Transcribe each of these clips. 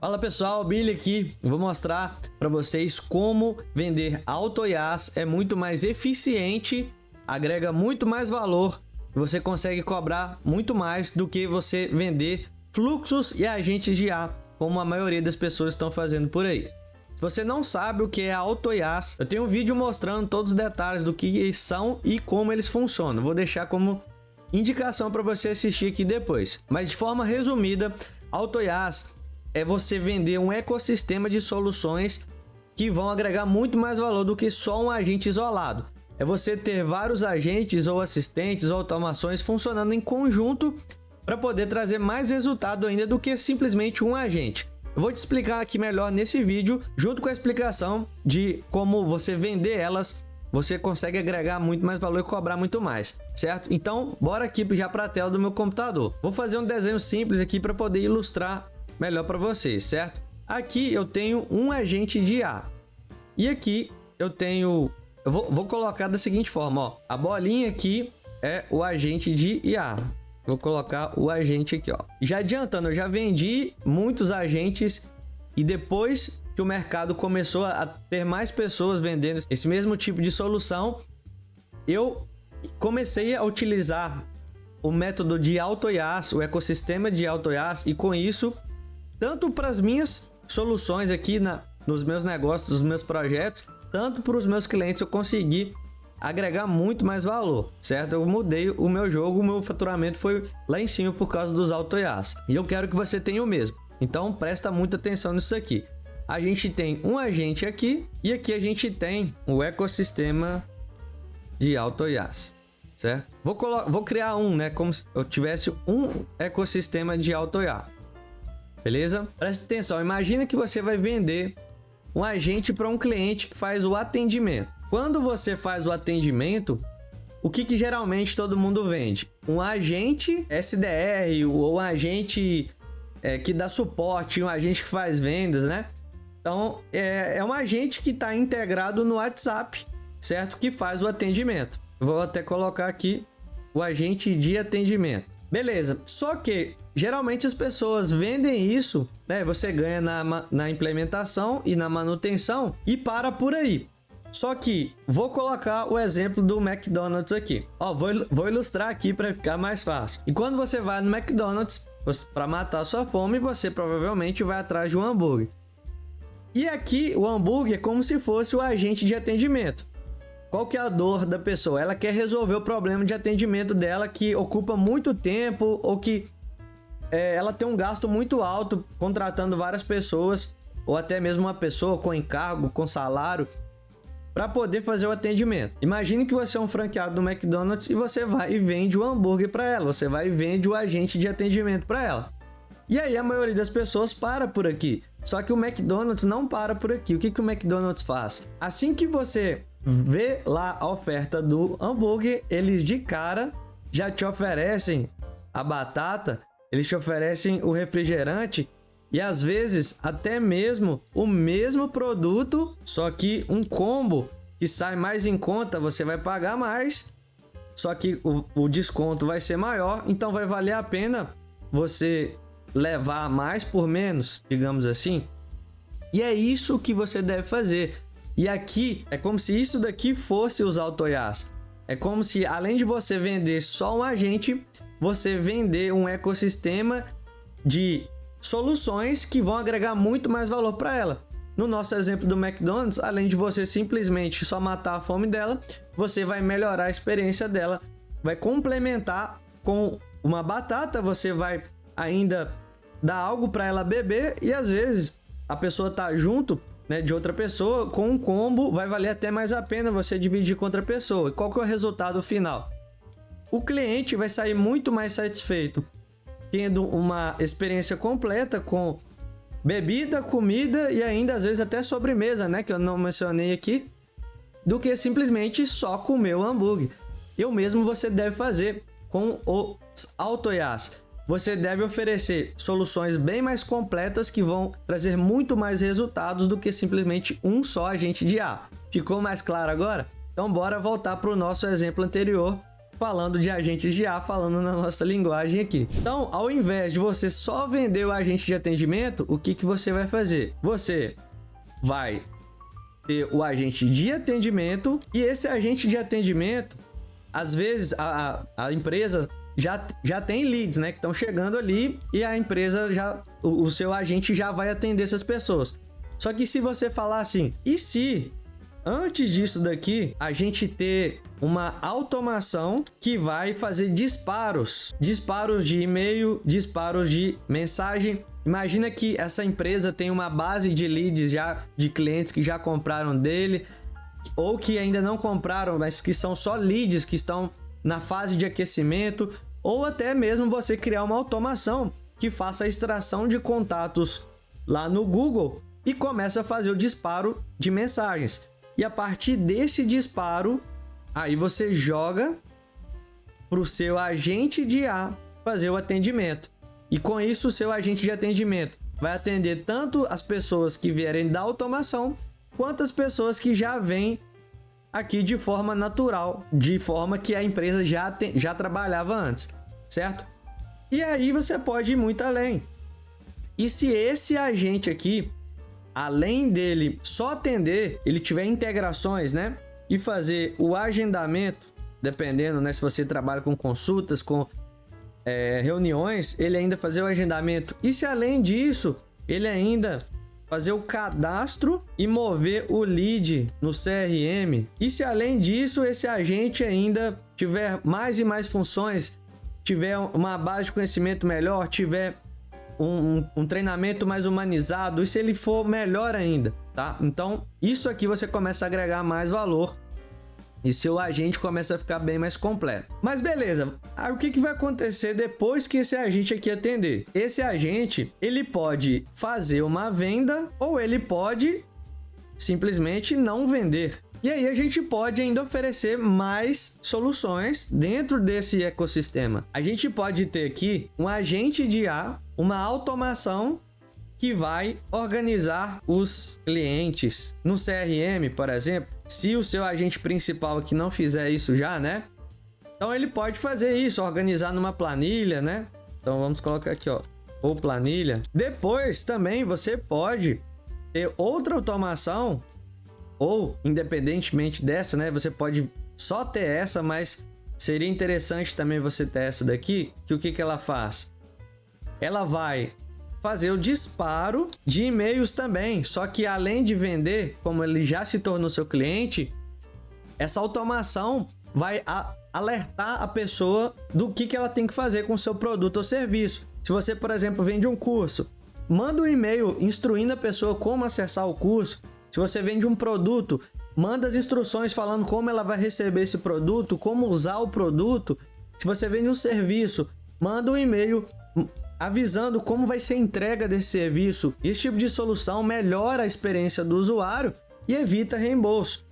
Fala pessoal, Billy aqui. Eu vou mostrar para vocês como vender AutoIaaS é muito mais eficiente, agrega muito mais valor e você consegue cobrar muito mais do que você vender fluxos e agentes de IA, como a maioria das pessoas estão fazendo por aí. Se você não sabe o que é AutoIaaS, eu tenho um vídeo mostrando todos os detalhes do que são e como eles funcionam. Vou deixar como indicação para você assistir aqui depois. Mas de forma resumida, AutoIaaS é você vender um ecossistema de soluções que vão agregar muito mais valor do que só um agente isolado. É você ter vários agentes ou assistentes ou automações funcionando em conjunto para poder trazer mais resultado ainda do que simplesmente um agente. Eu vou te explicar aqui melhor nesse vídeo, junto com a explicação de como você vender elas, você consegue agregar muito mais valor e cobrar muito mais, certo? Então, bora aqui já para a tela do meu computador. Vou fazer um desenho simples aqui para poder ilustrar melhor para vocês, certo? Aqui eu tenho um agente de IA. E aqui eu tenho... Eu vou colocar da seguinte forma, ó. A bolinha aqui é o agente de IA. Vou colocar o agente aqui, ó. Já adiantando, eu já vendi muitos agentes e depois que o mercado começou a ter mais pessoas vendendo esse mesmo tipo de solução, eu comecei a utilizar o método de AutoIaaS, o ecossistema de AutoIaaS, e com isso, tanto para as minhas soluções aqui nos meus negócios, nos meus projetos, tanto para os meus clientes eu consegui agregar muito mais valor, certo? Eu mudei o meu jogo, o meu faturamento foi lá em cima por causa dos AutoIaaS. E eu quero que você tenha o mesmo. Então presta muita atenção nisso aqui. A gente tem um agente aqui e aqui a gente tem o ecossistema de AutoIaaS, certo? Vou criar um, né? Como se eu tivesse um ecossistema de AutoIaaS. Beleza? Presta atenção, imagina que você vai vender um agente para um cliente que faz o atendimento. Quando você faz o atendimento, o que geralmente todo mundo vende? Um agente SDR ou um agente que dá suporte, um agente que faz vendas, né? Então, é um agente que está integrado no WhatsApp, certo? Que faz o atendimento. Vou até colocar aqui o agente de atendimento. Beleza, só que geralmente as pessoas vendem isso, né? Você ganha na implementação e na manutenção e para por aí. Só que vou colocar o exemplo do McDonald's aqui. Ó, vou ilustrar aqui para ficar mais fácil. E quando você vai no McDonald's para matar a sua fome, você provavelmente vai atrás de um hambúrguer. E aqui o hambúrguer é como se fosse o agente de atendimento. Qual que é a dor da pessoa? Ela quer resolver o problema de atendimento dela que ocupa muito tempo ou que ela tem um gasto muito alto contratando várias pessoas ou até mesmo uma pessoa com encargo, com salário para poder fazer o atendimento. Imagine que você é um franqueado do McDonald's e você vai e vende o hambúrguer para ela, você vai e vende o agente de atendimento para ela. E aí a maioria das pessoas para por aqui. Só que o McDonald's não para por aqui. O que o McDonald's faz? Assim que você vê lá a oferta do hambúrguer, eles de cara já te oferecem a batata, eles te oferecem o refrigerante e às vezes até mesmo o mesmo produto, só que um combo que sai mais em conta, você vai pagar mais, só que o desconto vai ser maior, então vai valer a pena você levar mais por menos, digamos assim. E é isso que você deve fazer. E aqui é como se isso daqui fosse os AutoIaaS. É como se além de você vender só um agente, você vender um ecossistema de soluções que vão agregar muito mais valor para ela. No nosso exemplo do McDonald's, além de você simplesmente só matar a fome dela, você vai melhorar a experiência dela, vai complementar com uma batata, você vai ainda dar algo para ela beber e às vezes a pessoa tá junto, né, de outra pessoa, com um combo vai valer até mais a pena você dividir com outra pessoa. E qual que é o resultado final? O cliente vai sair muito mais satisfeito tendo uma experiência completa com bebida, comida e ainda às vezes até sobremesa, né, que eu não mencionei aqui, do que simplesmente só comer o hambúrguer. E o mesmo você deve fazer com os AutoIaaS. Você deve oferecer soluções bem mais completas que vão trazer muito mais resultados do que simplesmente um só agente de IA. Ficou mais claro agora? Então bora voltar para o nosso exemplo anterior falando de agentes de IA, falando na nossa linguagem aqui. Então, ao invés de você só vender o agente de atendimento, o que você vai fazer? Você vai ter o agente de atendimento, e esse agente de atendimento, às vezes a empresa já tem leads, né, que estão chegando ali, e a empresa o seu agente já vai atender essas pessoas. Só que se você falar assim, e se antes disso daqui a gente ter uma automação que vai fazer disparos de e-mail, disparos de mensagem. Imagina que essa empresa tem uma base de leads já de clientes que já compraram dele, ou que ainda não compraram, mas que são só leads que estão na fase de aquecimento, ou até mesmo você criar uma automação que faça a extração de contatos lá no Google e começa a fazer o disparo de mensagens. E a partir desse disparo, aí você joga para o seu agente de IA fazer o atendimento. E com isso, o seu agente de atendimento vai atender tanto as pessoas que vierem da automação, quanto as pessoas que já vêm aqui de forma natural, de forma que a empresa já trabalhava antes, certo? E aí você pode ir muito além. E se esse agente aqui, além dele só atender, ele tiver integrações, né? E fazer o agendamento, dependendo, né? Se você trabalha com consultas, com reuniões, ele ainda fazer o agendamento. E se além disso, ele ainda fazer o cadastro e mover o lead no CRM. E se além disso, esse agente ainda tiver mais e mais funções, tiver uma base de conhecimento melhor, tiver um treinamento mais humanizado, e se ele for melhor ainda, tá? Então, isso aqui você começa a agregar mais valor e seu agente começa a ficar bem mais completo. Mas beleza, aí o que vai acontecer depois que esse agente aqui atender? Esse agente, ele pode fazer uma venda ou ele pode simplesmente não vender. E aí a gente pode ainda oferecer mais soluções dentro desse ecossistema. A gente pode ter aqui um agente de IA, uma automação que vai organizar os clientes no CRM, por exemplo. Se o seu agente principal aqui não fizer isso já, né? Então ele pode fazer isso, organizar numa planilha, né? Então vamos colocar aqui, ó, ou planilha. Depois também você pode ter outra automação, ou independentemente dessa, né? Você pode só ter essa, mas seria interessante também você ter essa daqui, que o que ela faz? Ela vai fazer o disparo de e-mails também, só que além de vender, como ele já se tornou seu cliente, essa automação vai alertar a pessoa do que ela tem que fazer com o seu produto ou serviço. Se você, por exemplo, vende um curso, manda um e-mail instruindo a pessoa como acessar o curso. Se você vende um produto, manda as instruções falando como ela vai receber esse produto, como usar o produto. Se você vende um serviço, manda um e-mail avisando como vai ser a entrega desse serviço. Esse tipo de solução melhora a experiência do usuário e evita reembolso.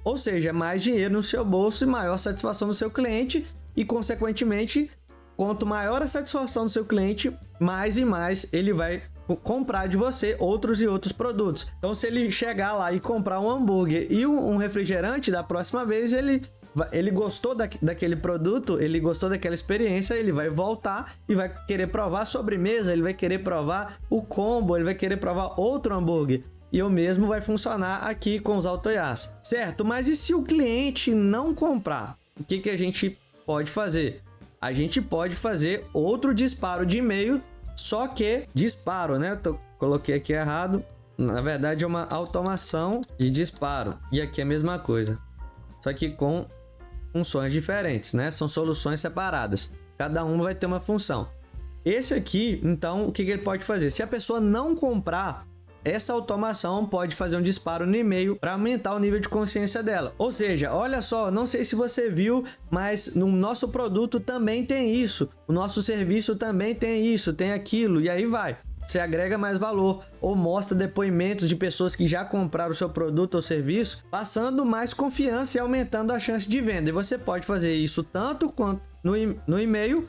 Ou seja, mais dinheiro no seu bolso e maior satisfação do seu cliente e, consequentemente, quanto maior a satisfação do seu cliente, mais e mais ele vai comprar de você outros e outros produtos. Então, se ele chegar lá e comprar um hambúrguer e um refrigerante, da próxima vez ele gostou daquele produto, ele gostou daquela experiência, ele vai voltar e vai querer provar a sobremesa, ele vai querer provar o combo, ele vai querer provar outro hambúrguer. E o mesmo vai funcionar aqui com os AutoIAs, certo? Mas e se o cliente não comprar? O que a gente pode fazer? A gente pode fazer outro disparo de e-mail, só que disparo, né? Coloquei aqui errado. Na verdade é uma automação de disparo. E aqui é a mesma coisa, só que com funções diferentes, né? São soluções separadas. Cada um vai ter uma função. Esse aqui, então, o que ele pode fazer? Se a pessoa não comprar, essa automação pode fazer um disparo no e-mail para aumentar o nível de consciência dela. Ou seja, olha só, não sei se você viu, mas no nosso produto também tem isso. O nosso serviço também tem isso, tem aquilo, e aí vai. Você agrega mais valor ou mostra depoimentos de pessoas que já compraram o seu produto ou serviço, passando mais confiança e aumentando a chance de venda. E você pode fazer isso tanto quanto no e-mail,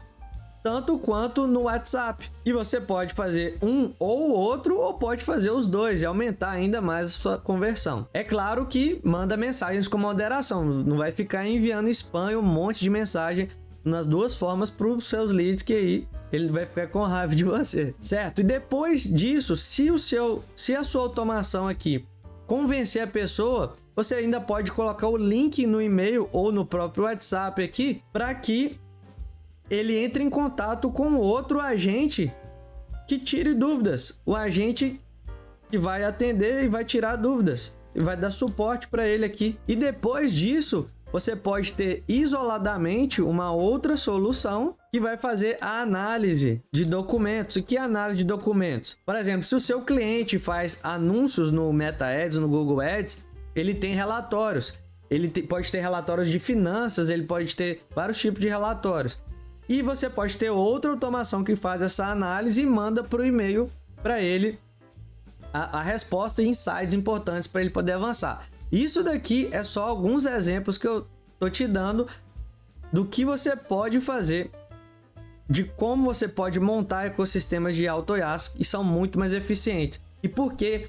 tanto quanto no WhatsApp. E você pode fazer um ou outro, ou pode fazer os dois e aumentar ainda mais a sua conversão. É claro que manda mensagens com moderação, não vai ficar enviando spam e um monte de mensagem nas duas formas para os seus leads, que aí ele vai ficar com raiva de você, certo? E depois disso, se a sua automação aqui convencer a pessoa, você ainda pode colocar o link no e-mail ou no próprio WhatsApp aqui para que ele entre em contato com outro agente que tire dúvidas. O agente que vai atender e vai tirar dúvidas e vai dar suporte para ele aqui. E depois disso, você pode ter isoladamente uma outra solução que vai fazer a análise de documentos. E que análise de documentos? Por exemplo, se o seu cliente faz anúncios no Meta Ads, no Google Ads, ele tem relatórios. Ele pode ter relatórios de finanças, ele pode ter vários tipos de relatórios. E você pode ter outra automação que faz essa análise e manda para o e-mail para ele a resposta e insights importantes para ele poder avançar. Isso daqui é só alguns exemplos que eu tô te dando do que você pode fazer, de como você pode montar ecossistemas de AutoIaaS que são muito mais eficientes. E por que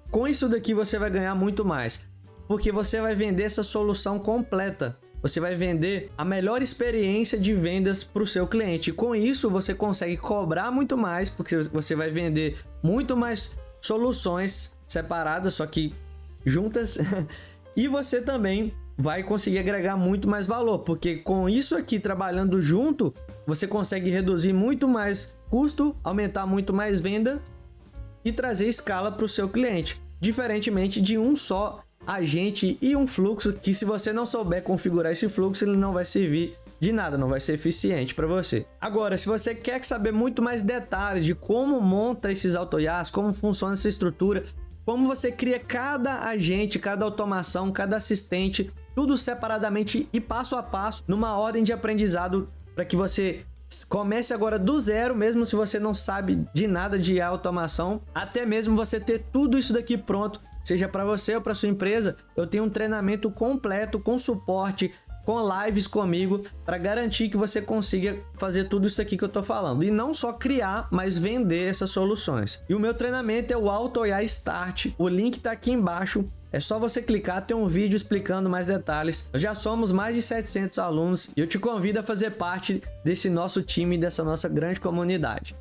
com isso daqui você vai ganhar muito mais? Porque você vai vender essa solução completa. Você vai vender a melhor experiência de vendas para o seu cliente. E com isso você consegue cobrar muito mais, porque você vai vender muito mais soluções separadas, só que juntas. E você também vai conseguir agregar muito mais valor, porque com isso aqui trabalhando junto, você consegue reduzir muito mais custo, aumentar muito mais venda e trazer escala para o seu cliente, diferentemente de um só agente e um fluxo que, se você não souber configurar esse fluxo, ele não vai servir de nada, não vai ser eficiente para você. Agora, se você quer saber muito mais detalhes de como monta esses AutoIaaS, como funciona essa estrutura, como você cria cada agente, cada automação, cada assistente, tudo separadamente e passo a passo, numa ordem de aprendizado, para que você comece agora do zero, mesmo se você não sabe de nada de automação, até mesmo você ter tudo isso daqui pronto, seja para você ou para sua empresa. Eu tenho um treinamento completo com suporte, com lives comigo, para garantir que você consiga fazer tudo isso aqui que eu tô falando. E não só criar, mas vender essas soluções. E o meu treinamento é o AutoIaaS Start. O link tá aqui embaixo. É só você clicar, tem um vídeo explicando mais detalhes. Nós já somos mais de 700 alunos e eu te convido a fazer parte desse nosso time, dessa nossa grande comunidade.